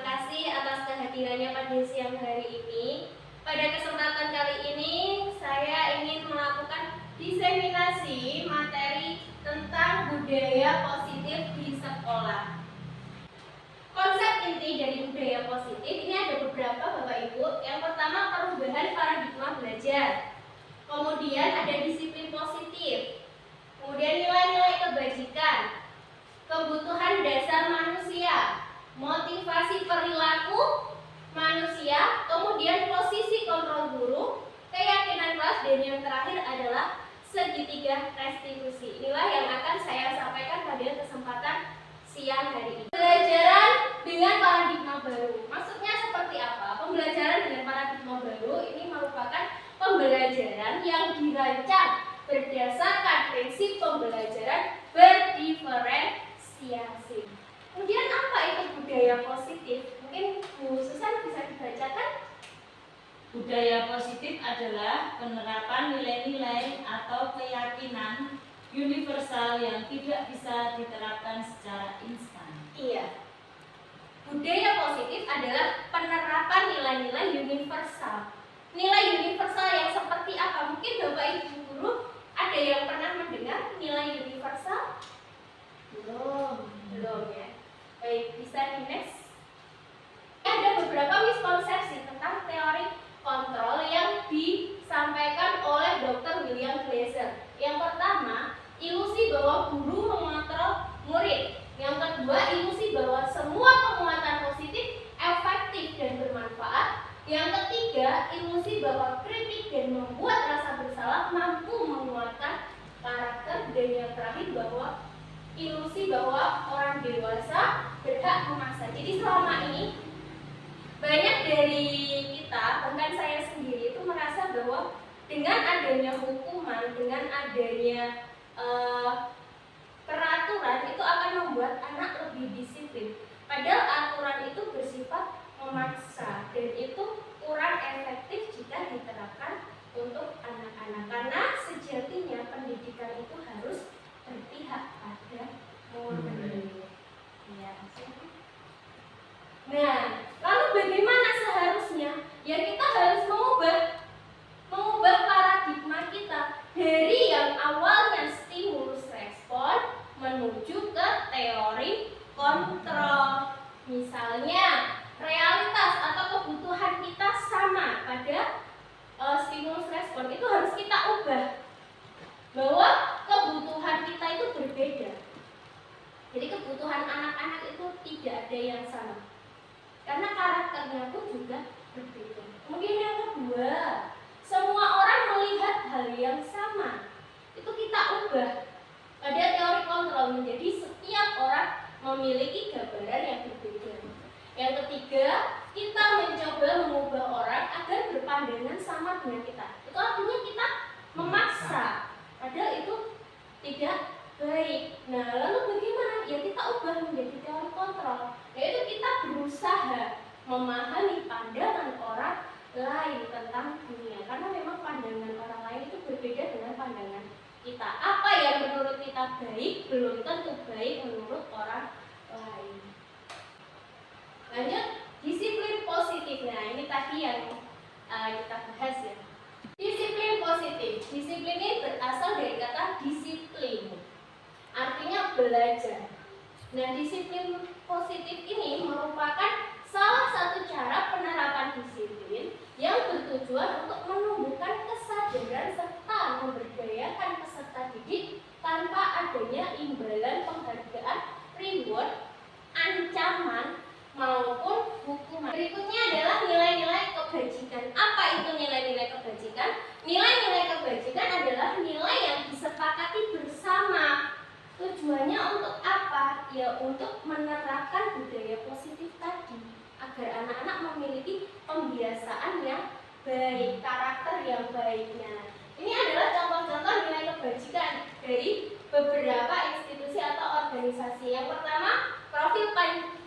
kasih atas kehadirannya pada siang hari ini. Pada kesempatan kali ini, saya ingin melakukan diseminasi materi tentang budaya positif di sekolah. Konsep inti dari budaya positif ini ada beberapa, Bapak Ibu. Yang pertama, perubahan paradigma belajar. Kemudian ada disiplin positif. Kemudian nilai-nilai kebajikan, kebutuhan dasar manusia, motivasi perilaku manusia, kemudian posisi kontrol guru, keyakinan kelas, dan yang terakhir adalah segitiga restitusi. Inilah yang akan saya sampaikan pada kesempatan siang hari ini. Pembelajaran dengan paradigma baru. Maksudnya seperti apa? Pembelajaran dengan paradigma baru ini merupakan pembelajaran yang dirancang berdasarkan prinsip pembelajaran berdiferensiasi. Kemudian apa itu budaya positif? Mungkin Bu Susan bisa dibacakan. Budaya positif adalah penerapan nilai-nilai atau keyakinan universal yang tidak bisa diterapkan secara instan. Iya. Budaya positif adalah penerapan nilai-nilai universal. Nilai universal yang seperti apa? Mungkin Bapak Ibu guru ada yang pernah mendengar nilai universal? Belum ya. Baik, bisa di next. Ada beberapa miskonsepsi tentang teori kontrol yang disampaikan oleh Dr. William Glasser. Yang pertama, ilusi bahwa guru mengontrol murid. Yang kedua, ilusi bahwa semua penguatan positif efektif dan bermanfaat. Yang ketiga, ilusi bahwa kritik dan membuat rasa bersalah mampu menguatkan karakter. Dan yang terakhir, bahwa ilusi bahwa orang dewasa berhak memaksa. Jadi selama ini banyak dari kita, bahkan saya sendiri itu merasa bahwa dengan adanya hukuman, dengan adanya peraturan itu akan membuat anak lebih disiplin. Padahal aturan itu bersifat memaksa dan itu kurang efektif jika diterapkan untuk anak-anak. Karena sejatinya pendidikan itu harus berpihak pada murid. Ya. Nah, lalu bagaimana seharusnya? Ya kita harus mengubah paradigma kita dari yang awalnya stimulus respon menuju ke teori kontrol. Misalnya, realitas atau kebutuhan kita sama pada stimulus respon itu harus kita ubah. Bahwa kebutuhan kita itu berbeda. Jadi kebutuhan anak-anak itu tidak ada yang sama. Karena karakternya pun juga berbeda. Kemudian yang kedua, semua orang melihat hal yang sama. Itu kita ubah pada teori kontrol menjadi setiap orang memiliki gambaran yang berbeda. Yang ketiga, kita mencoba mengubah orang agar berpandangan sama dengan kita. Itu artinya kita memaksa. Padahal itu tidak baik. Nah, lalu bagaimana? Ya kita ubah menjadi teori kontrol. Yaitu kita berusaha memahami pandangan orang lain tentang dunia. Karena memang pandangan orang lain itu berbeda dengan pandangan kita. Apa yang menurut kita baik belum tentu baik menurut orang lain. Lanjut, disiplin positif. Nah, ini tadi yang kita bahas ya. Disiplin positif. Disiplin ini berasal dari kata disiplin. Artinya belajar. Nah, disiplin positif ini merupakan salah satu cara penerapan disiplin yang bertujuan untuk menumbuhkan kesadaran serta memberdayakan peserta didik tanpa adanya imbalan penghargaan, reward, ancaman, maupun hukuman. Berikutnya adalah nilai-nilai kebajikan. Apa itu nilai-nilai kebajikan? Nilai-nilai kebajikan adalah nilai yang disepakati bersama. Tujuannya untuk apa? Ya untuk menerapkan budaya positif tadi agar anak-anak memiliki pembiasaan yang baik, karakter yang baiknya. Ini adalah contoh-contoh nilai kebajikan dari beberapa institusi atau organisasi. Yang pertama, profil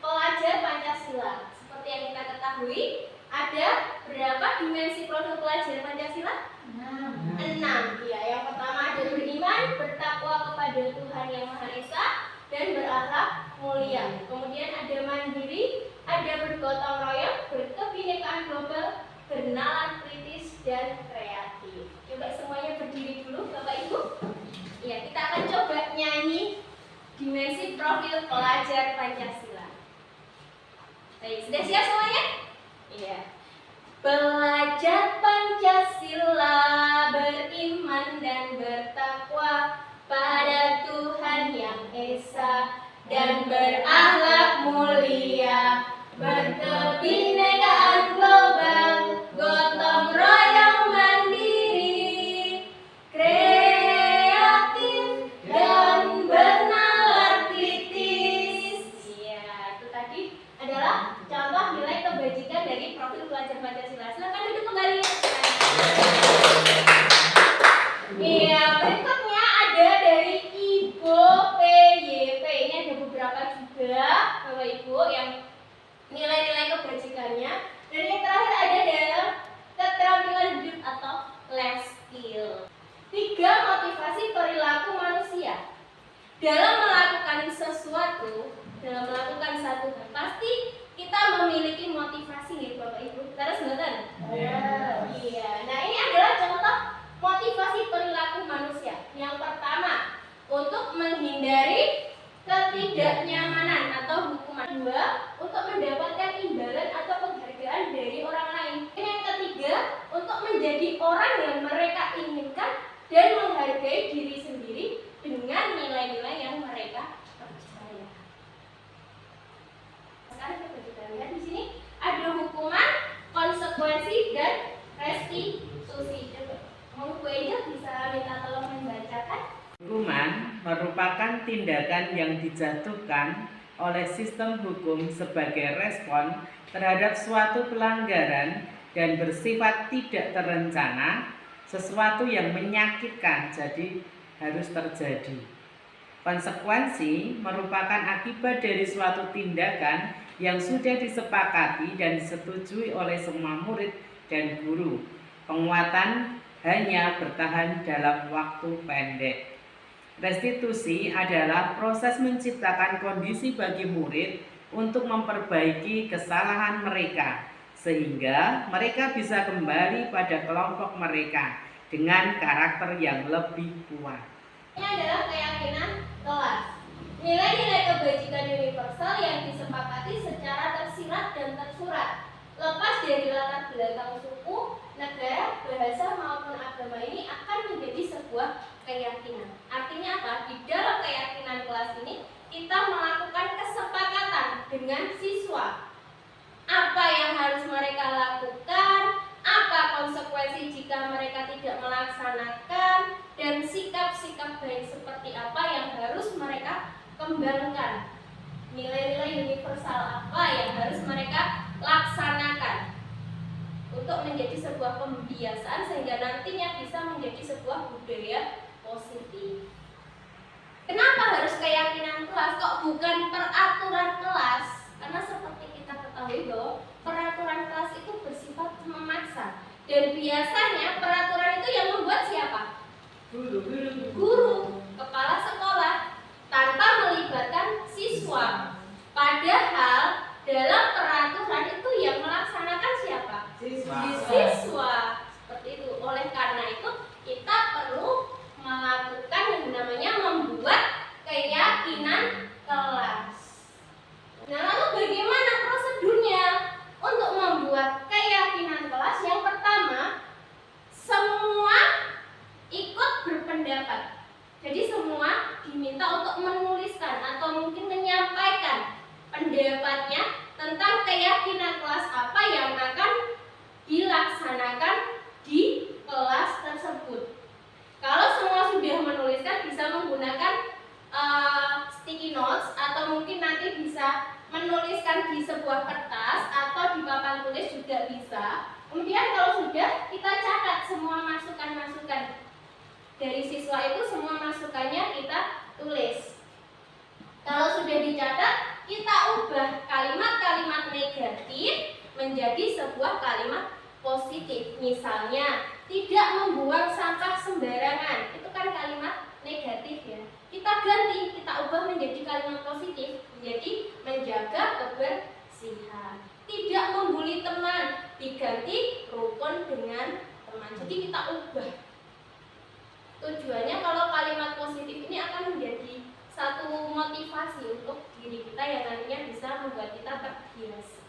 pelajar Pancasila. Seperti yang kita ketahui, ada berapa dimensi profil pelajar Pancasila? 6. Ya, yang pertama ada beriman, bertakwa kepada Tuhan Yang Maha Esa, dan berakhlak mulia. Kemudian ada mandiri, ada bergotong royong, berkebinekaan global, bernalar kritis, dan kreatif. Coba semuanya berdiri dulu, Bapak Ibu. Ya, kita akan coba nyanyi dimensi profil pelajar Pancasila. Baik, sudah siap semuanya? Iya. Pelajar Pancasila beriman dan bertakwa pada Tuhan Yang Esa dan berakhlak mulia, berkebinekaan global, gotong royong mandiri, kreatif dan bernalar kritis. Iya, itu tadi adalah contoh nilai kebajikan dari profil pelajar Pancasila. Silakan duduk kembali. Iya, berikutnya ada dari Ibu PYP. Ini ada beberapa juga, Bapak Ibu, yang nilai-nilai kebajikannya. Dan yang terakhir ada dalam keterampilan hidup atau life skill. 3 motivasi perilaku manusia. Dalam melakukan sesuatu, dalam melakukan satu hal, pasti kita memiliki motivasi nih Bapak Ibu. Terus betul? Iya. Nah, ini adalah contoh motivasi perilaku manusia. Yang pertama, untuk menghindari ketidaknyamanan atau hukuman. 2, untuk mendapatkan imbalan atau penghargaan dari orang lain. Yang ketiga, untuk menjadi orang yang mereka inginkan dan menghargai diri sendiri dengan nilai-nilai yang mereka percaya. Sekarang kita lihat di sini ada hukuman, konsekuensi, dan restitusi. Mau Bu Angel bisa minta tolong membacakan? Hukuman merupakan tindakan yang dijatuhkan oleh sistem hukum sebagai respon terhadap suatu pelanggaran dan bersifat tidak terencana, sesuatu yang menyakitkan, jadi harus terjadi. Konsekuensi merupakan akibat dari suatu tindakan yang sudah disepakati dan disetujui oleh semua murid dan guru. Penguatan hanya bertahan dalam waktu pendek. Restitusi adalah proses menciptakan kondisi bagi murid untuk memperbaiki kesalahan mereka, sehingga mereka bisa kembali pada kelompok mereka dengan karakter yang lebih kuat. Ini adalah keyakinan kelas. Nilai-nilai kebajikan universal yang disepakati secara tersirat dan tersurat, lepas dari latar belakang suku, negara, bahasa maupun agama, ini akan menjadi sebuah keyakinan. Artinya apa? Di dalam keyakinan kelas ini kita melakukan kesepakatan dengan siswa. Apa yang harus mereka lakukan, apa konsekuensi jika mereka tidak melaksanakan, dan sikap-sikap baik seperti apa yang harus mereka kembangkan. Nilai-nilai universal apa yang harus mereka laksanakan untuk menjadi sebuah pembiasaan sehingga nantinya bisa menjadi sebuah budaya positif. Kenapa harus keyakinan kelas? Kok bukan peraturan kelas? Karena seperti kita ketahui bahwa peraturan kelas itu bersifat memaksa. Dan biasanya peraturan itu yang membuat siapa? Guru, kepala sekolah, tanpa melibatkan siswa. Padahal dalam peraturan itu yang melaksanakan siapa? Siswa. Seperti itu. Oleh karena itu kita perlu melakukan yang namanya membuat keyakinan kelas. Nah, lalu bagaimana prosedurnya untuk membuat keyakinan kelas? Yang pertama, semua ikut berpendapat. Jadi semua diminta untuk menuliskan atau mungkin menyampaikan pendapatnya tentang keyakinan kelas apa yang akan dilaksanakan di kelas tersebut. Kalau semua sudah menuliskan, bisa menggunakan sticky notes atau mungkin nanti bisa menuliskan di sebuah kertas atau di papan tulis juga bisa. Kemudian kalau sudah, kita catat semua masukan-masukan dari siswa itu, semua masukannya kita tulis. Kalau sudah dicatat, kita ubah kalimat-kalimat negatif menjadi sebuah kalimat positif. Misalnya, tidak membuang sampah sembarangan. Itu kan kalimat negatif ya. Kita ganti, kita ubah menjadi kalimat positif, menjadi menjaga kebersihan. Tidak membuli teman, diganti rukun dengan teman. Jadi kita ubah. Tujuannya kalau kalimat positif ini akan menjadi satu motivasi untuk diri kita yang nantinya bisa membuat kita terbiasa.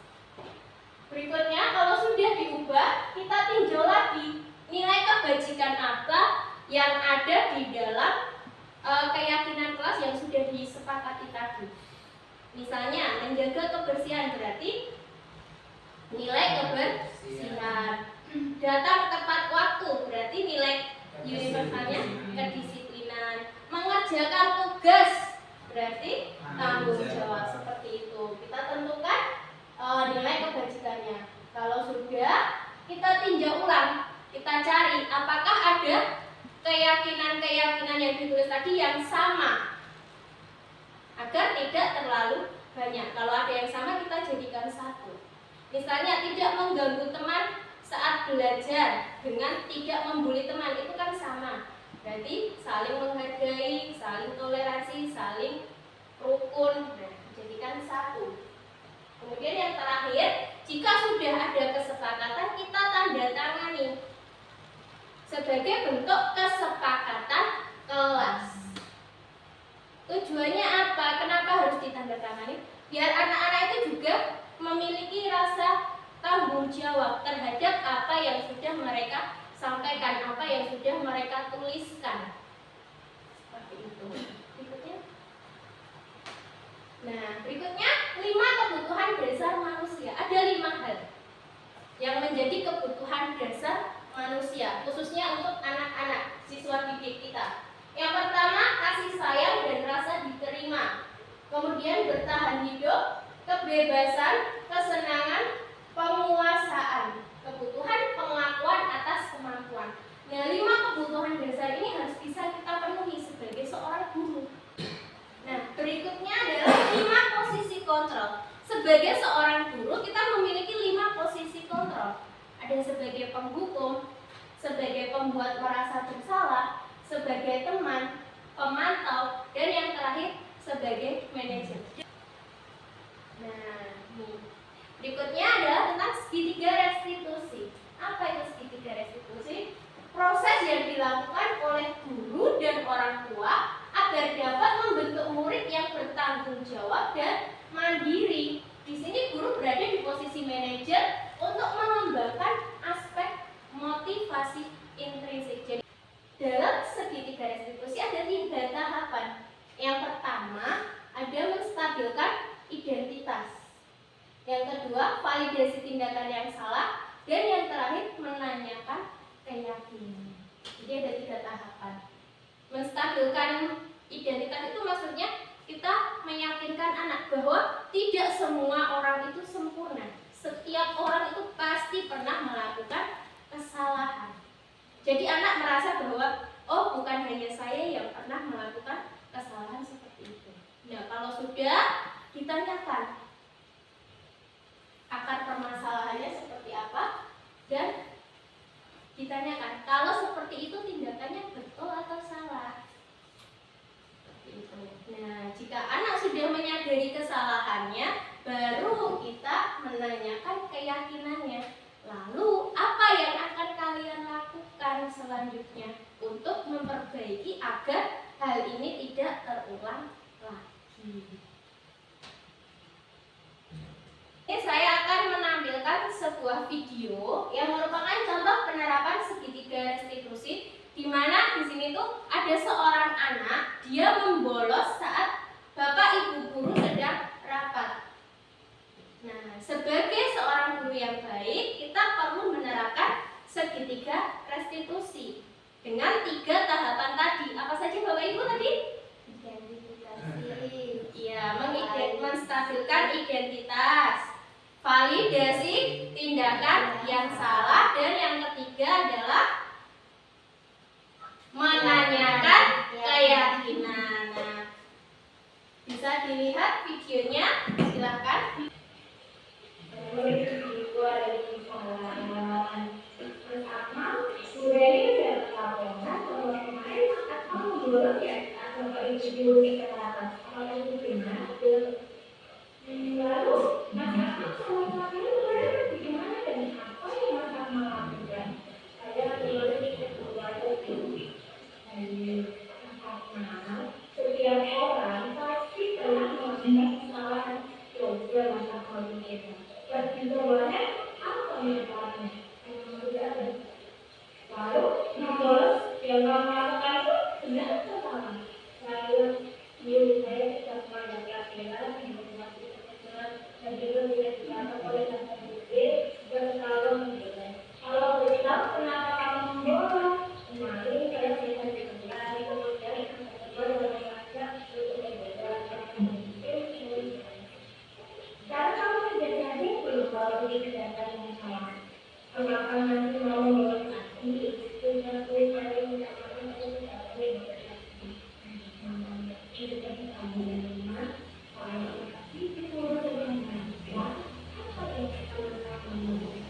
Berikutnya, kalau sudah diubah, kita tinjau lagi nilai kebajikan apa yang ada di dalam keyakinan kelas yang sudah disepakati tadi. Misalnya, menjaga kebersihan berarti nilai kebersihan. Datang tepat waktu berarti nilai universalnya kedisiplinan. Mengerjakan tugas berarti tanggung jawab, seperti itu. Kita tentukan nilai kebajikannya. Kalau sudah, kita tinjau ulang, kita cari apakah ada keyakinan-keyakinan yang ditulis tadi yang sama, agar tidak terlalu banyak. Kalau ada yang sama, kita jadikan satu. Misalnya, tidak mengganggu teman saat belajar dengan tidak membuli teman, itu kan sama. Berarti saling menghargai, saling toleransi, saling rukun. Nah, jadikan satu. Kemudian yang terakhir, jika sudah ada kesepakatan, kita tanda tangani sebagai bentuk kesepakatan kelas. Tujuannya apa? Kenapa harus ditandatangani? Biar anak-anak itu juga memiliki rasa tanggung jawab terhadap apa yang sudah mereka sampaikan, apa yang sudah mereka tuliskan. Seperti itu. Berikutnya. Nah, berikutnya 5 kebutuhan dasar manusia. Ada 5 hal yang menjadi kebutuhan dasar manusia, khususnya untuk anak-anak siswa didik kita. Yang pertama, kasih sayang dan rasa diterima. Kemudian bertahan hidup, kebebasan, kesenangan, penguasaan, kebutuhan pengakuan atas kemampuan. Nah, 5 kebutuhan dasar ini harus bisa kita penuhi sebagai seorang guru. Nah, berikutnya adalah 5 posisi kontrol. Sebagai seorang guru, kita memiliki 5 posisi kontrol. Ada sebagai penghukum, sebagai pembuat merasa bersalah, sebagai teman, pemantau, dan yang terakhir sebagai manajer. Nah, berikutnya adalah tentang segitiga restitusi. Apa itu segitiga restitusi? Proses yang dilakukan oleh guru dan orang tua agar dapat membentuk murid yang bertanggung jawab dan mandiri. Di sini guru berada di posisi manajer untuk mengembangkan aspek motivasi intrinsik. Jadi dalam segitiga restitusi ada 3 tahapan. Yang pertama ada menstabilkan identitas. Yang kedua, validasi tindakan yang salah, dan yang terakhir menanyakan keyakinan. Jadi ada 3 tahapan. Menstabilkan identitas itu maksudnya kita meyakinkan anak bahwa tidak semua orang itu sempurna. Setiap orang itu pasti pernah melakukan kesalahan. Jadi anak merasa bahwa oh, bukan hanya saya yang pernah melakukan kesalahan seperti itu. Nah, kalau sudah ditanyakan akar permasalahannya seperti apa, dan ditanyakan kalau seperti itu tindakannya betul atau salah. Seperti itu. Nah, jika anak sudah menyadari kesalahannya, baru kita menanyakan keyakinannya. Lalu apa yang akan kalian lakukan selanjutnya untuk memperbaiki agar hal ini tidak terulang lagi? Ini saya akan menampilkan sebuah video yang merupakan contoh penerapan segitiga restitusi, di mana di sini tuh ada seorang anak, dia membolos saat bapak ibu guru sedang rapat. Nah, sebagai seorang guru yang baik, kita perlu menerapkan segitiga restitusi dengan 3 tahapan tadi. Apa saja bapak ibu tadi? Identifikasi, ya, menstabilkan identitas, validasi tindakan yang salah, dan yang ketiga adalah menanyakan keyakinan. Nah, bisa dilihat videonya, silahkan. Pertama, sudah ini sudah ketahuan bahwa pemain akan menggoreng Perhitungannya apa manfaatnya? Lalu nomor yang kamu lakukan itu benar atau salah? Lalu dulu saya tidak pernah pelajaran dan juga tidak dicatat oleh dasar gede dan selalu menilai. Kalau beritahu kenapa kamu membohong, kemarin saya bisa dikembali kemudian teman mengajak untuk karena kamu tidak jadi belum kalau dikejadian yang salah. Kenapa nanti mau melengkapi itu satu kali tidak makan itu tidak boleh berarti. Itu jadi kamu yang lima. Kalau melengkapi itu dengan ya apa yang kita lakukan melengkapi?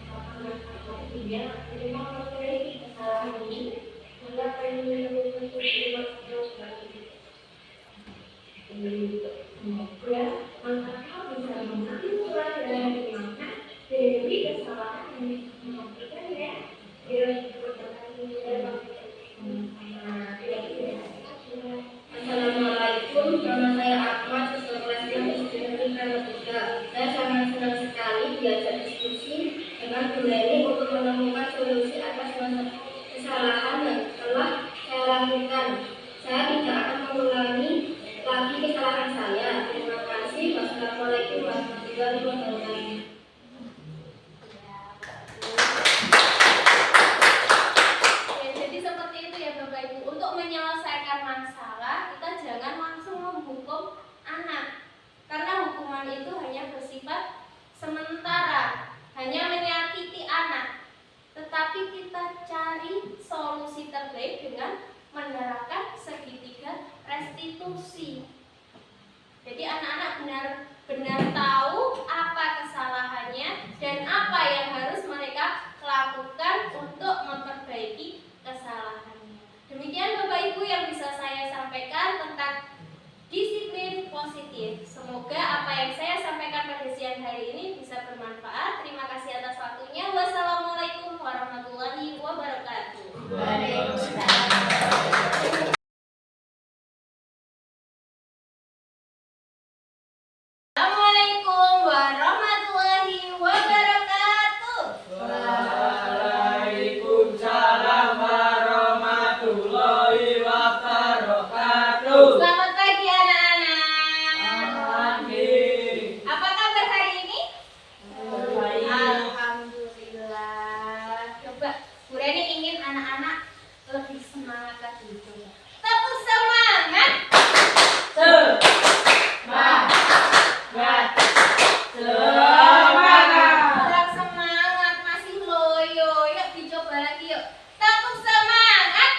Apakah melengkapi dia memang memiliki kesalahan ini? Maka pengen menemukan solusi terus lagi. Kemudian maka kau bisa mengambil pelajaran dari mana dari kesalahan yang dilakukan ya. Assalamualaikum, nama saya Ahmad, siswa kelas 6 SD Negeri Kramatiga. Saya sangat senang sekali diajak diskusi dengan Bu Leni untuk menemukan solusi atas kesalahan yang telah saya lakukan. Saya tidak akan mengulangi lagi kesalahan saya. Terima kasih. Wassalamualaikum warahmatullahi wabarakatuh. Ya, jadi seperti itu ya Bapak Ibu. Untuk menyelesaikan masalah, kita jangan langsung menghukum anak. Karena hukuman itu hanya bersifat sementara, hanya menyakiti anak. Tetapi kita cari solusi terbaik dengan menerapkan segitiga restitusi. Jadi anak-anak benar-benar tahu apa kesalahannya dan apa yang harus mereka lakukan untuk memperbaiki kesalahannya. Demikian Bapak Ibu yang bisa saya sampaikan tentang disiplin positif. Semoga apa yang saya sampaikan pada siang hari ini bisa bermanfaat. Terima kasih atas waktunya. Wassalamualaikum warahmatullahi wabarakatuh. Assalamualaikum warahmatullahi wabarakatuh. Waalaikumsalam warahmatullahi wabarakatuh. Selamat pagi anak-anak. Pagi. Apa kabar hari ini? Baik. Alhamdulillah. Coba Bu Reni ingin anak-anak lebih semangat lagi. Coba. Tepuk semangat. Kurang semangat, masih loyo. Yuk dicoba lagi yuk. Tepuk semangat.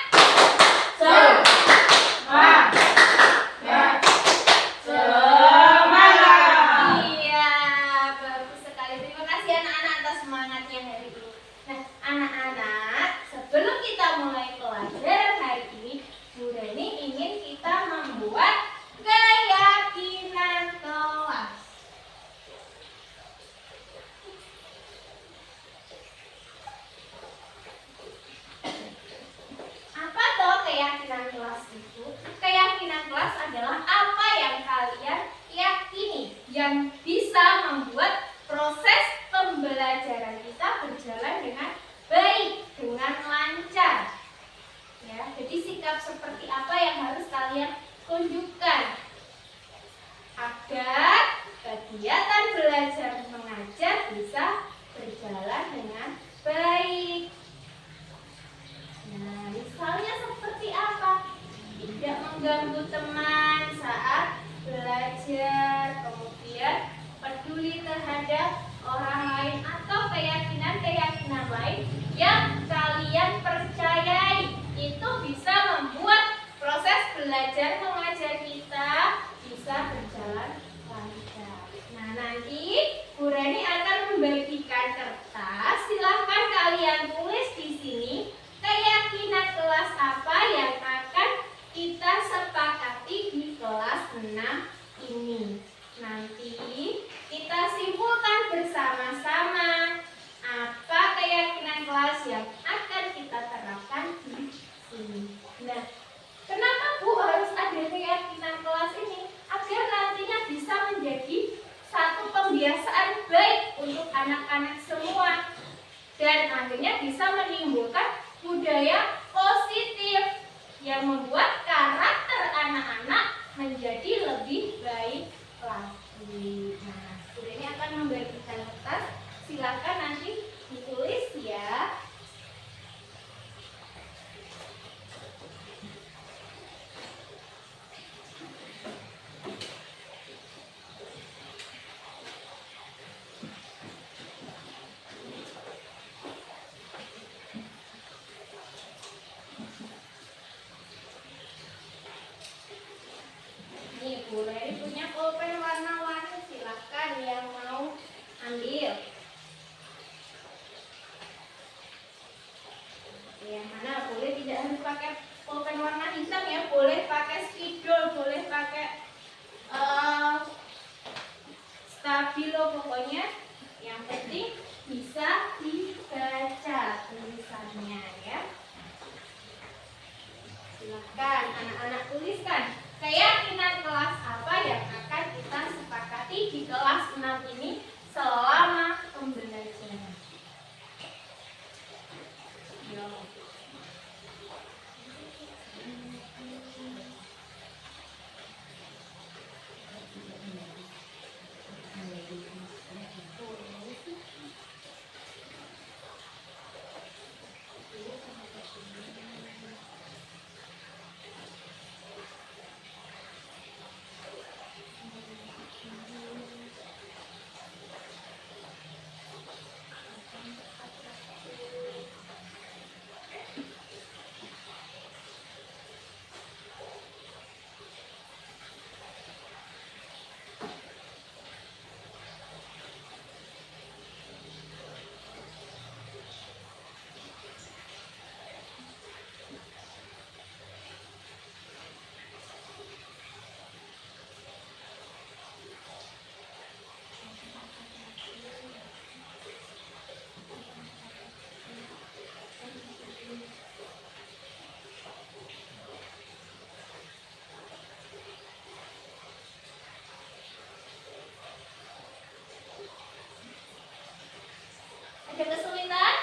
Iya, bagus sekali. Terima kasih anak-anak atas semangatnya hari ini. Nah, anak-anak, sebelum kita mulai pelajaran hari ini, Bu Reni ingin kita membuat keyakinan kelas. Apa toh keyakinan kelas itu? Keyakinan kelas adalah apa yang kalian yakini yang bisa membuat proses pembelajaran kita berjalan dengan baik, dengan lancar. Ya, jadi sikap seperti apa yang harus kalian tunjukkan agar kegiatan belajar mengajar bisa berjalan dengan baik. Nah, misalnya seperti apa? Tidak mengganggu teman saat belajar, kemudian peduli terhadap orang lain atau keyakinan-keyakinan lain yang kalian percayai. Itu bisa membuat proses belajar mengajar kita bisa berjalan lancar. Nah, nanti Bu Reni akan membagikan kertas. Silahkan kalian tulis di sini keyakinan kelas apa yang akan kita sepakati di kelas 6 ini. Nanti kita simpulkan bersama-sama apa keyakinan kelas yang akan kita terapkan di sini. Nah, kenapa Bu harus ada keyakinan kelas ini? Agar nantinya bisa menjadi satu pembiayaan anak-anak semua. Dan akhirnya bisa menimbulkan budaya positif yang membuat karakter anak-anak menjadi lebih baik lagi. Nah, ini akan membagikan kertas. Silakan nanti ditulis ya. Nih, Bu Reri punya pulpen warna-warni, silahkan yang mau ambil. Yang mana boleh tidak harus pakai pulpen warna hitam ya, boleh pakai spidol, boleh pakai stabilo, pokoknya yang penting bisa dibaca tulisannya ya. Silahkan anak-anak tuliskan keyakinan kelas apa yang akan kita sepakati di kelas 6 ini selama pembelajaran. Yo. Ada kesulitan?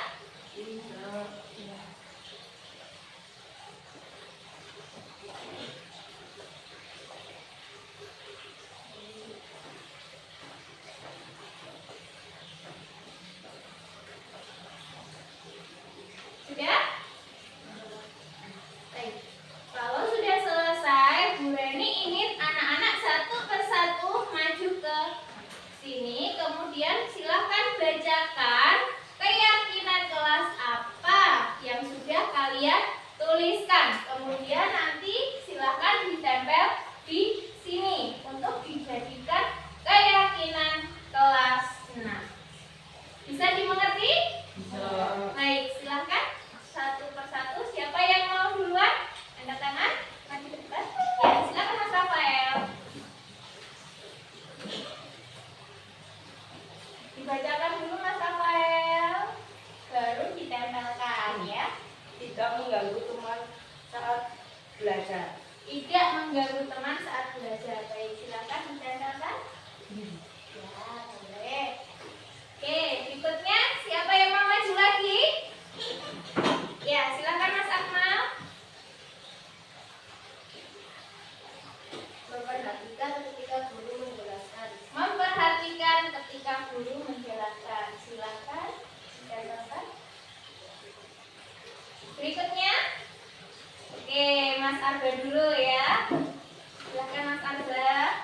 Sudah? Baik. Kalau sudah selesai, Bu Reni ingin anak-anak satu persatu maju ke sini, kemudian silahkan bacakan keyakinan kelas apa yang sudah kalian tuliskan. Kemudian nanti silahkan ditempel di sini untuk dijadikan keyakinan kelas 6. Bisa dimengerti? Baik, silahkan satu persatu. Siapa yang mau duluan? Angkat tangan, maju ke depan. Ya, silakan Mas Rafael. Dibacakan dulu Mas Rafael, baru ditempelkan ya. Tidak mengganggu teman saat belajar. Tidak mengganggu teman saat belajar. Baik, silakan ditempelkan. Ya, boleh. Oke, berikutnya siapa yang mau maju lagi? Ya, silakan Mas Akmal. Memperhatikan ketika guru menjelaskan. Memperhatikan ketika guru menjelaskan. Silakan ditempelkan. Berikutnya, oke, Mas Arba dulu ya. Silakan Mas Arba.